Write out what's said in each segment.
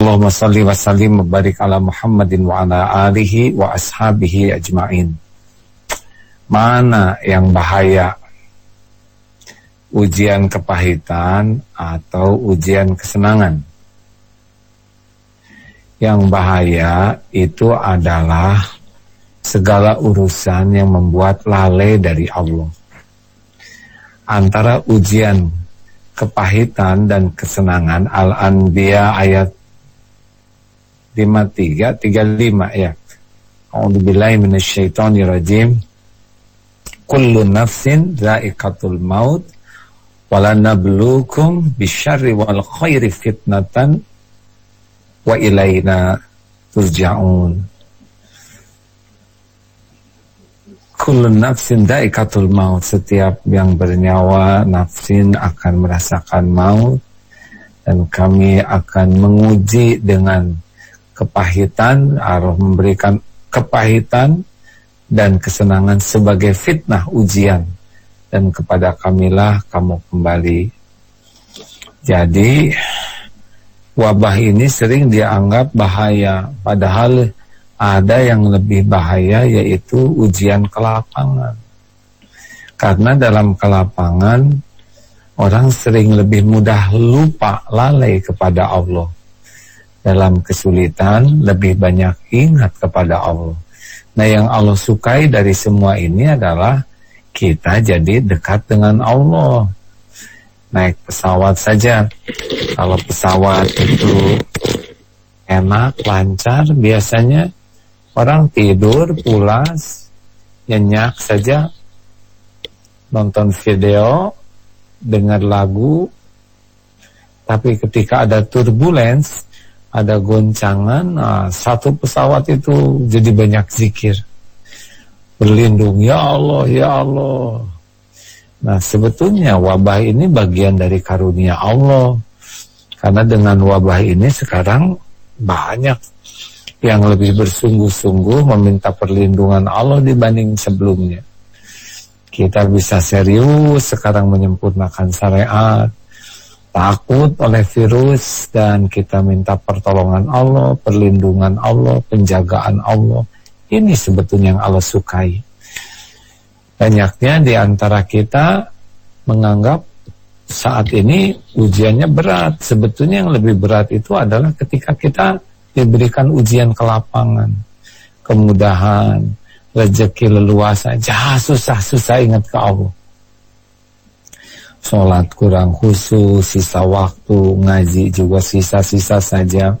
Allahumma salli wa sallim wa barik ala Muhammadin wa ala alihi wa ashabihi ajma'in. Mana yang bahaya? Ujian kepahitan atau ujian kesenangan? Yang bahaya itu adalah segala urusan yang membuat lalai dari Allah. Antara ujian kepahitan dan kesenangan, Al-Anbiya ayat 35 ya. A'udzubillahi minasyaitonirrajim. Kullu nafsin dha'iqatul maut walanabluukum bisyarri wal khairi fitnatan wa ilaina turja'un. Kullu nafsin dha'iqatul maut, setiap yang bernyawa nafsin akan merasakan maut, dan kami akan menguji dengan kepahitan, memberikan kepahitan dan kesenangan sebagai fitnah ujian, dan kepada kamilah kamu kembali. Jadi wabah ini sering dianggap bahaya, padahal ada yang lebih bahaya, yaitu ujian kelapangan. Karena dalam kelapangan orang sering lebih mudah lupa, lalai kepada Allah. Dalam kesulitan lebih banyak ingat kepada Allah. Nah, yang Allah sukai dari semua ini adalah kita jadi dekat dengan Allah. Naik pesawat saja, kalau pesawat itu enak, lancar, biasanya orang tidur, pulas, nyenyak saja, nonton video, dengar lagu. Tapi ketika ada turbulence, ada goncangan, satu pesawat itu jadi banyak zikir, berlindung, ya Allah, ya Allah. Nah, sebetulnya wabah ini bagian dari karunia Allah, karena dengan wabah ini sekarang banyak yang lebih bersungguh-sungguh meminta perlindungan Allah dibanding sebelumnya. Kita bisa serius sekarang menyempurnakan syariat, takut oleh virus, dan kita minta pertolongan Allah, perlindungan Allah, penjagaan Allah. Ini sebetulnya yang Allah sukai. Banyaknya di antara kita menganggap saat ini ujiannya berat. Sebetulnya yang lebih berat itu adalah ketika kita diberikan ujian kelapangan, kemudahan, rezeki leluasa, susah-susah ingat ke Allah. Sholat kurang khusyuk, sisa waktu, ngaji juga sisa-sisa saja.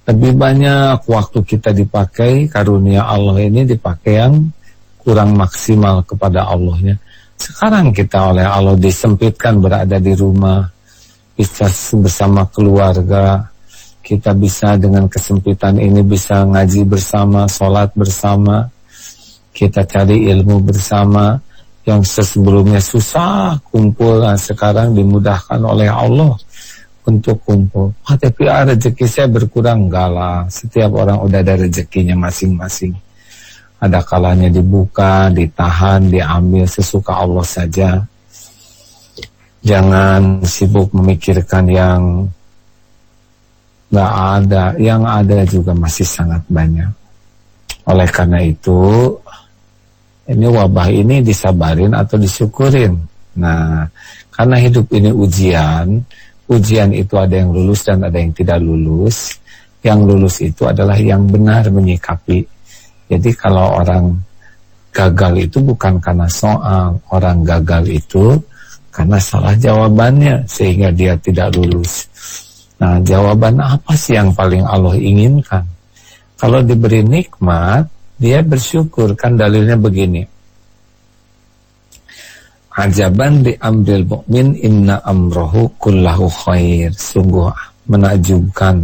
Lebih banyak waktu kita dipakai, karunia Allah ini dipakai yang kurang maksimal kepada Allahnya. Sekarang kita oleh Allah disempitkan berada di rumah, bisa bersama keluarga. Kita bisa dengan kesempitan ini bisa ngaji bersama, sholat bersama. Kita cari ilmu bersama. Yang sebelumnya susah kumpul, sekarang dimudahkan oleh Allah untuk kumpul. Tapi rezeki saya berkurang, enggak lah. Setiap orang udah ada rezekinya masing-masing. Ada kalanya dibuka, ditahan, diambil sesuka Allah saja. Jangan sibuk memikirkan yang enggak ada. Yang ada juga masih sangat banyak. Oleh karena itu, ini wabah ini disabarin atau disyukurin. Nah, karena hidup ini ujian itu ada yang lulus dan ada yang tidak lulus. Yang lulus itu adalah yang benar menyikapi. Jadi kalau orang gagal itu bukan karena soal, orang gagal itu karena salah jawabannya sehingga dia tidak lulus. Nah, jawaban apa sih yang paling Allah inginkan? Kalau diberi nikmat, dia bersyukur. Kan dalilnya begini, ajaban di amril mu'min inna amrohu kullahu khair. Sungguh menakjubkan,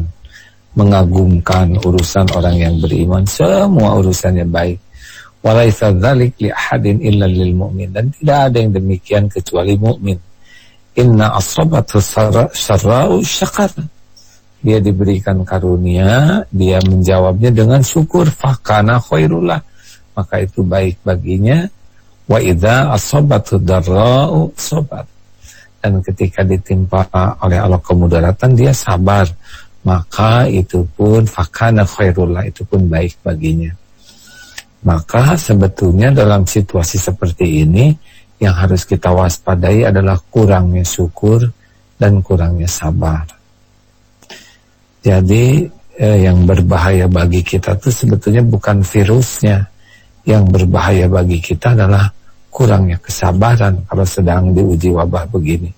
mengagumkan urusan orang yang beriman, semua urusannya baik. Walaisa dzalik li ahadin illa lil mu'min, dan tidak ada yang demikian kecuali mukmin. Inna asabathu syarra'u syakar. Dia diberikan karunia, dia menjawabnya dengan syukur, fakana khairullah, maka itu baik baginya. Wa idza asabathu darra'u sabat, dan ketika ditimpa oleh Allah kemudaratan dia sabar. maka itu pun fakana khairullah, itu pun baik baginya. Maka sebetulnya dalam situasi seperti ini yang harus kita waspadai adalah kurangnya syukur dan kurangnya sabar. Jadi yang berbahaya bagi kita itu sebetulnya bukan virusnya. Yang berbahaya bagi kita adalah kurangnya kesabaran kalau sedang diuji wabah begini.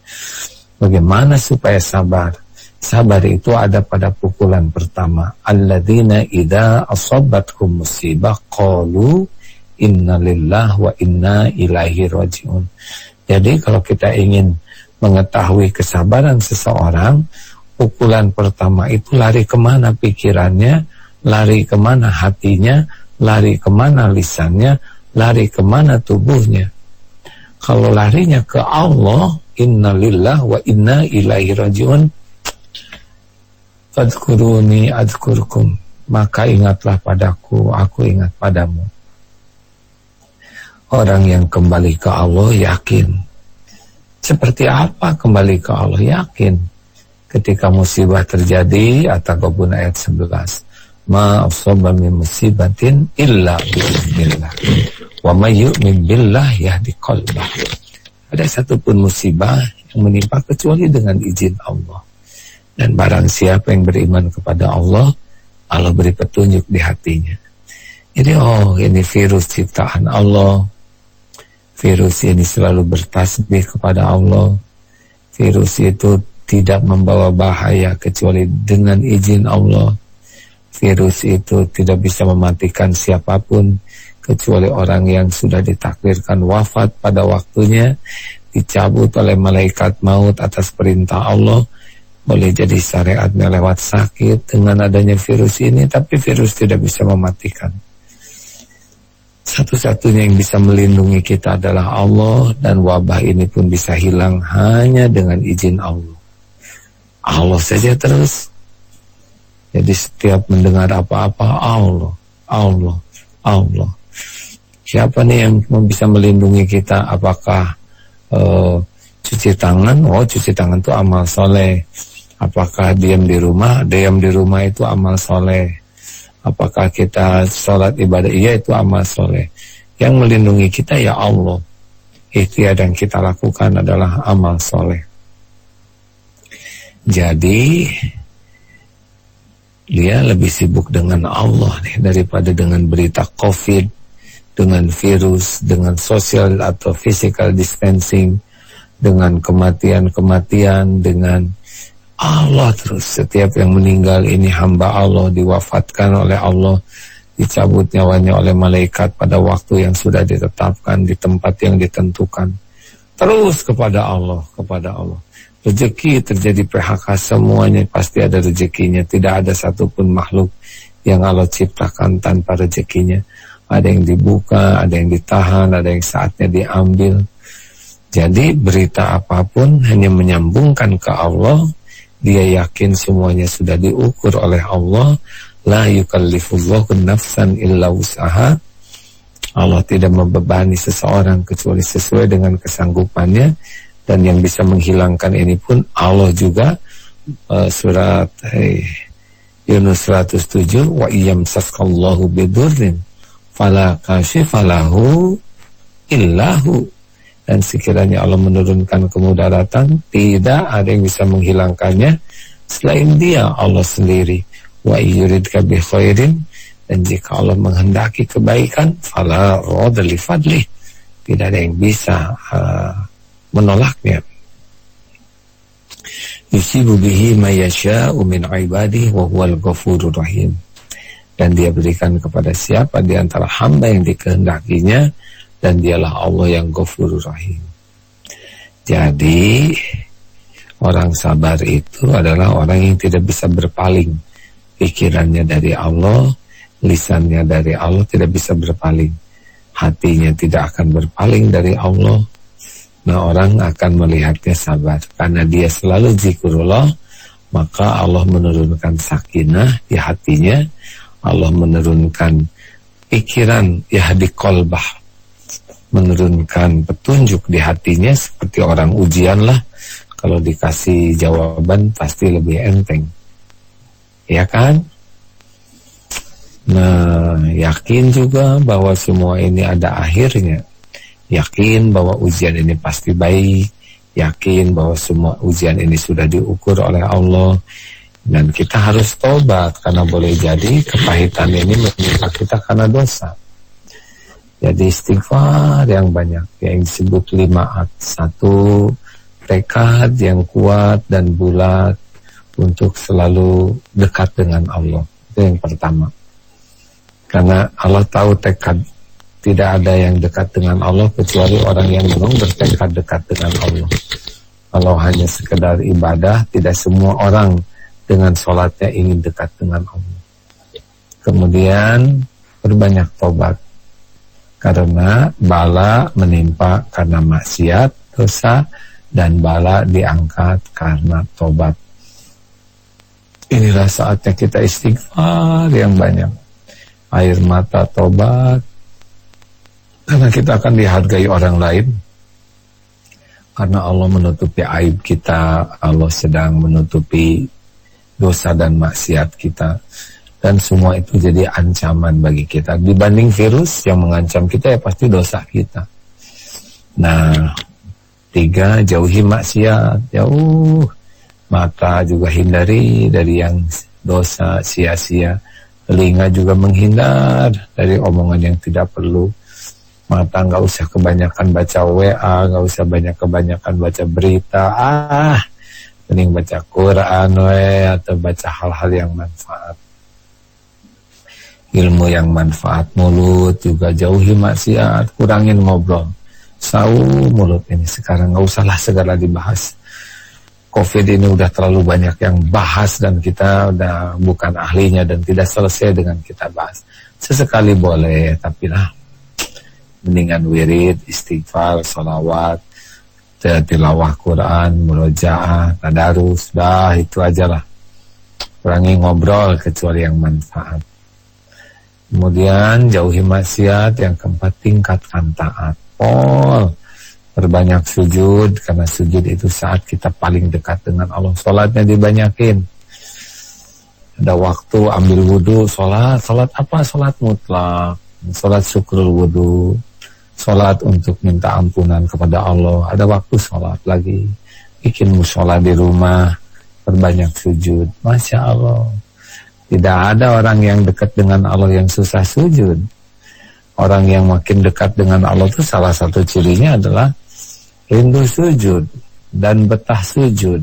Bagaimana supaya sabar? Sabar itu ada pada pukulan pertama. Alladzina idza asabatkum musibah qalu inna lillahi wa inna ilaihi rajiun. Jadi kalau kita ingin mengetahui kesabaran seseorang, pukulan pertama itu lari kemana pikirannya, lari kemana hatinya, lari kemana lisannya, lari kemana tubuhnya. Kalau larinya ke Allah, inna lillahi wa inna ilaihi rajiun, fadhkuruni adzkurkum, maka ingatlah padaku, aku ingat padamu. Orang yang kembali ke Allah yakin. Seperti apa kembali ke Allah? Yakin. Ketika musibah terjadi, At-Taghabun ayat 11, ma asaba min musibatin illa biiznillah wa may yu'min billah yahdi qalbah. Ada satupun musibah yang menimpa kecuali dengan izin Allah. Dan barang siapa yang beriman kepada Allah, Allah beri petunjuk di hatinya. Jadi ini virus ciptaan Allah. Virus ini selalu bertasbih kepada Allah. Virus itu tidak membawa bahaya kecuali dengan izin Allah. Virus itu tidak bisa mematikan siapapun kecuali orang yang sudah ditakdirkan wafat pada waktunya, dicabut oleh malaikat maut atas perintah Allah. Boleh jadi syariatnya lewat sakit dengan adanya virus ini, tapi virus tidak bisa mematikan. Satu-satunya yang bisa melindungi kita adalah Allah, dan wabah ini pun bisa hilang hanya dengan izin Allah. Allah saja terus. Jadi setiap mendengar apa-apa, Allah, Allah, Allah. Siapa nih yang bisa melindungi kita? Apakah cuci tangan? Oh, cuci tangan itu amal soleh. Apakah diam di rumah? Diam di rumah itu amal soleh. Apakah kita sholat ibadah? Iya, itu amal soleh. Yang melindungi kita ya Allah. Ikhtiar yang kita lakukan adalah amal soleh. Jadi dia lebih sibuk dengan Allah nih daripada dengan berita COVID, dengan virus, dengan social atau physical distancing, dengan kematian-kematian, dengan Allah terus. Setiap yang meninggal ini hamba Allah, diwafatkan oleh Allah, dicabut nyawanya oleh malaikat pada waktu yang sudah ditetapkan, di tempat yang ditentukan. Terus kepada Allah, kepada Allah. Rezeki terjadi PHK, semuanya pasti ada rezekinya. Tidak ada satupun makhluk yang Allah ciptakan tanpa rezekinya. Ada yang dibuka, ada yang ditahan, ada yang saatnya diambil. Jadi berita apapun hanya menyambungkan ke Allah. Dia yakin semuanya sudah diukur oleh Allah. La yukallifullahu nafsan illa wus'aha. Allah tidak membebani seseorang kecuali sesuai dengan kesanggupannya. Dan yang bisa menghilangkan ini pun Allah juga. Surat Yunus 107, wa iyamsaskallahu bidurrin fala kashifa lahu illahu. Dan sekiranya Allah menurunkan kemudaratan, tidak ada yang bisa menghilangkannya selain Dia, Allah sendiri. Wa yuridka bi khairin, dan jika Allah menghendaki kebaikan, fala radha li fadlih, tidak ada yang bisa menolaknya. Yusibu bihi ma yasha'u min ibadihi wa huwal ghafurur rahim. Dan Dia berikan kepada siapa di antara hamba yang dikehendakinya, dan Dialah Allah yang Ghafurur Rahim. Jadi orang sabar itu adalah orang yang tidak bisa berpaling. Pikirannya dari Allah, lisannya dari Allah, tidak bisa berpaling. Hatinya tidak akan berpaling dari Allah. Nah, orang akan melihatnya sabar. Karena dia selalu zikrullah, maka Allah menurunkan sakinah di hatinya. Allah menurunkan pikiran, yahdi qalbah, menurunkan petunjuk di hatinya. Seperti orang ujian lah, kalau dikasih jawaban pasti lebih enteng. ya kan? Nah, yakin juga bahwa semua ini ada akhirnya. Yakin bahwa ujian ini pasti baik. Yakin bahwa semua ujian ini sudah diukur oleh Allah. Dan kita harus tobat, karena boleh jadi kepahitan ini menimpa kita karena dosa. Jadi istighfar yang banyak, yang disebut 5 1, tekad yang kuat dan bulat untuk selalu dekat dengan Allah. Itu yang pertama. Karena Allah tahu tekad, tidak ada yang dekat dengan Allah kecuali orang yang memang bertekad dekat dengan Allah. Kalau hanya sekedar ibadah, tidak semua orang dengan sholatnya ingin dekat dengan Allah. Kemudian berbanyak tobat, karena bala menimpa karena maksiat, dosa, dan bala diangkat karena tobat. Inilah saatnya kita istighfar yang banyak, air mata tobat, karena kita akan dihargai orang lain. Karena Allah menutupi aib kita, Allah sedang menutupi dosa dan maksiat kita, dan semua itu jadi ancaman bagi kita. Dibanding virus yang mengancam kita, ya pasti dosa kita. Nah, 3, jauhi maksiat, jauh. Mata juga hindari dari yang dosa sia-sia. Telinga juga menghindar dari omongan yang tidak perlu. Mata nggak usah kebanyakan baca WA, nggak usah kebanyakan baca berita. Mending baca Quran atau baca hal-hal yang manfaat. Ilmu yang manfaat. Mulut juga jauhi maksiat, kurangin ngobrol. Sau mulut ini sekarang nggak usahlah segala dibahas. Covid ini udah terlalu banyak yang bahas dan kita udah bukan ahlinya dan tidak selesai dengan kita bahas. Sesekali boleh, tapi mendingan wirid, istighfar, sholawat, tilawah Quran, murojaah, tadarus, itu aja lah. Kurangi ngobrol kecuali yang manfaat. Kemudian jauhi maksiat. Yang keempat, tingkatkan taat. Berbanyak sujud, karena sujud itu saat kita paling dekat dengan Allah. Sholatnya dibanyakin. Ada waktu ambil wudhu, sholat apa? Sholat mutlak, sholat syukrul wudhu, sholat untuk minta ampunan kepada Allah. Ada waktu sholat lagi. Bikin mushola di rumah, berbanyak sujud. Masya Allah. Tidak ada orang yang dekat dengan Allah yang susah sujud. Orang yang makin dekat dengan Allah itu salah satu cirinya adalah rindu sujud dan betah sujud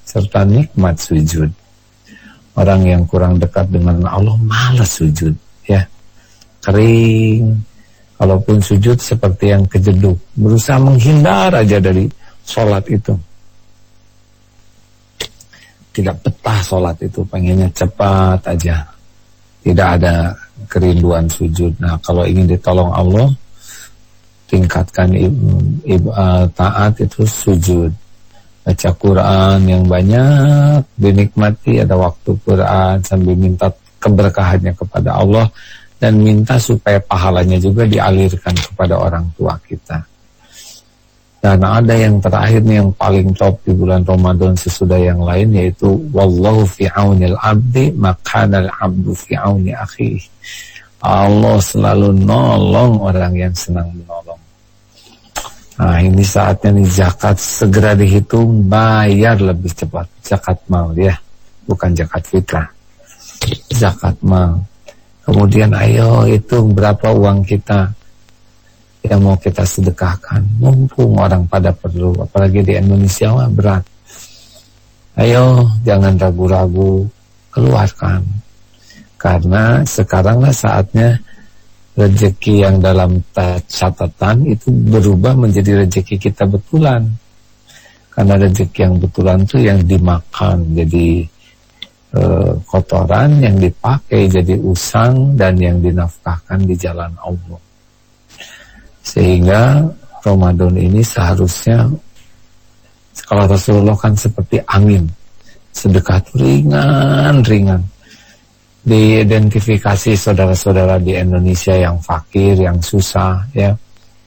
serta nikmat sujud. Orang yang kurang dekat dengan Allah malas sujud, ya. Kering. Kalaupun sujud seperti yang kejeduk, berusaha menghindar aja dari sholat itu. Tidak betah sholat itu, pengennya cepat aja. Tidak ada kerinduan sujud. Nah, kalau ingin ditolong Allah, tingkatkan taat itu sujud. Baca Quran yang banyak, dinikmati, ada waktu Quran sambil minta keberkahannya kepada Allah, dan minta supaya pahalanya juga dialirkan kepada orang tua kita. Dan ada yang terakhir nih, yang paling top di bulan Ramadan sesudah yang lain, yaitu wallahu fi aunil abdi makanal abdu fi auni akhi. Allah selalu nolong orang yang senang menolong. Nah, ini saatnya nih zakat segera dihitung, bayar lebih cepat. Zakat mal, ya, bukan zakat fitrah. Zakat mal. Kemudian ayo hitung berapa uang kita yang mau kita sedekahkan. Mumpung orang pada perlu, apalagi di Indonesia berat. Ayo, jangan ragu-ragu, keluarkan. Karena sekaranglah saatnya rezeki yang dalam catatan itu berubah menjadi rezeki kita betulan. Karena rezeki yang betulan itu yang dimakan jadi kotoran, yang dipakai jadi usang, dan yang dinafkahkan di jalan Allah. Sehingga Ramadan ini seharusnya, kalau Rasulullah kan seperti angin, sedekah itu ringan-ringan. Diidentifikasi saudara-saudara di Indonesia yang fakir, yang susah, ya,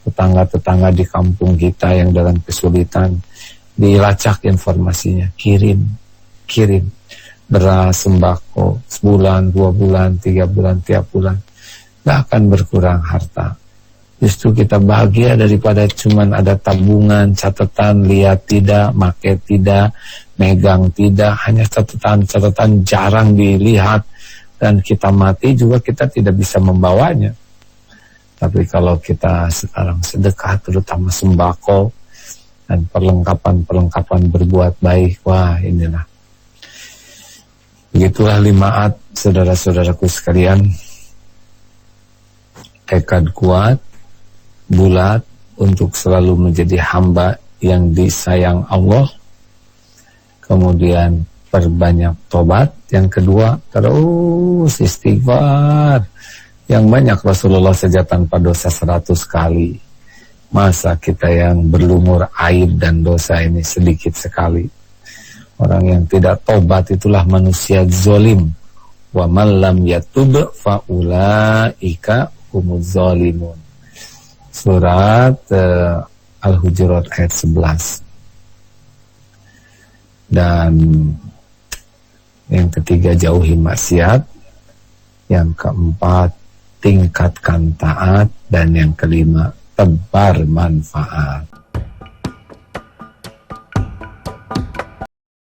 tetangga-tetangga di kampung kita yang dalam kesulitan, dilacak informasinya, kirim. beras, sembako, sebulan, 2 bulan, 3 bulan, tiap bulan, gak akan berkurang harta. Justru kita bahagia daripada cuman ada tabungan, catatan, lihat tidak, make tidak, megang tidak, hanya catatan jarang dilihat, dan kita mati juga kita tidak bisa membawanya. Tapi kalau kita sekarang sedekah, terutama sembako dan perlengkapan berbuat baik, wah inilah. Begitulah 5 saudara-saudaraku sekalian. Tekad kuat, bulat untuk selalu menjadi hamba yang disayang Allah. Kemudian perbanyak tobat. Yang kedua, terus istighfar yang banyak. Rasulullah saja tanpa dosa 100 kali. Masa kita yang berlumur aib dan dosa ini sedikit sekali. Orang yang tidak tobat itulah manusia zalim. Wa man lam yatub fa ulaika humuz zalimun. Surat Al-Hujurat ayat 11. Dan yang ketiga, jauhi maksiat. Yang keempat, tingkatkan taat. Dan yang kelima, tebar manfaat.